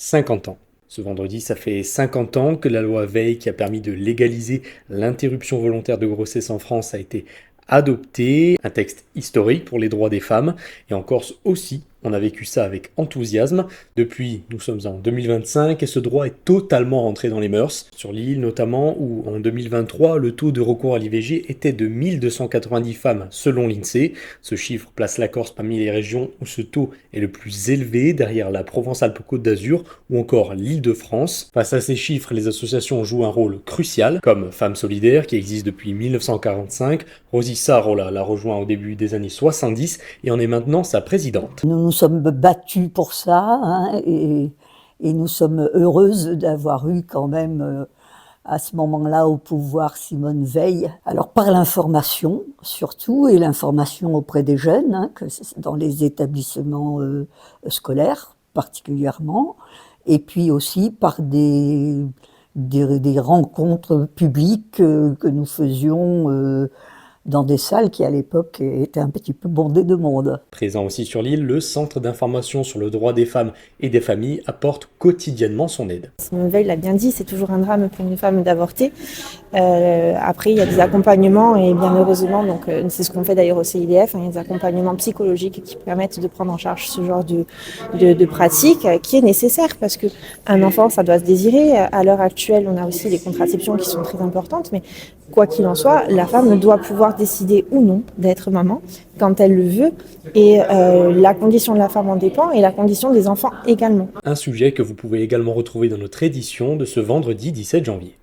50 ans. Ce vendredi, ça fait 50 ans que la loi Veil, qui a permis de légaliser l'interruption volontaire de grossesse en France, a été adoptée. Un texte historique pour les droits des femmes. Et en Corse aussi, on a vécu ça avec enthousiasme. Depuis, nous sommes en 2025 et ce droit est totalement rentré dans les mœurs. Sur l'île notamment, où en 2023, le taux de recours à l'IVG était de 1290 femmes selon l'INSEE. Ce chiffre place la Corse parmi les régions où ce taux est le plus élevé, derrière la Provence-Alpes-Côte d'Azur ou encore l'Île-de-France. Face à ces chiffres, les associations jouent un rôle crucial, comme Femmes Solidaires qui existe depuis 1945. Rosy Sarr l'a rejoint au début des années 70 et en est maintenant sa présidente. Nous nous sommes battus pour ça, hein, et nous sommes heureuses d'avoir eu quand même à ce moment-là au pouvoir Simone Veil. Alors par l'information surtout, et l'information auprès des jeunes, hein, dans les établissements scolaires particulièrement, et puis aussi par des rencontres publiques que nous faisions dans des salles qui à l'époque étaient un petit peu bondées de monde. Présent aussi sur l'île, le Centre d'information sur le droit des femmes et des familles apporte quotidiennement son aide. Simone Veil l'a bien dit, c'est toujours un drame pour une femme d'avorter. Après, il y a des accompagnements et bien heureusement, donc c'est ce qu'on fait d'ailleurs au CIDF, il y a des accompagnements psychologiques qui permettent de prendre en charge ce genre de pratique qui est nécessaire parce qu'un enfant, ça doit se désirer. À l'heure actuelle, on a aussi les contraceptions qui sont très importantes, mais quoi qu'il en soit, la femme doit pouvoir décider ou non d'être maman quand elle le veut et la condition de la femme en dépend et la condition des enfants également. Un sujet que vous pouvez également retrouver dans notre édition de ce vendredi 17 janvier.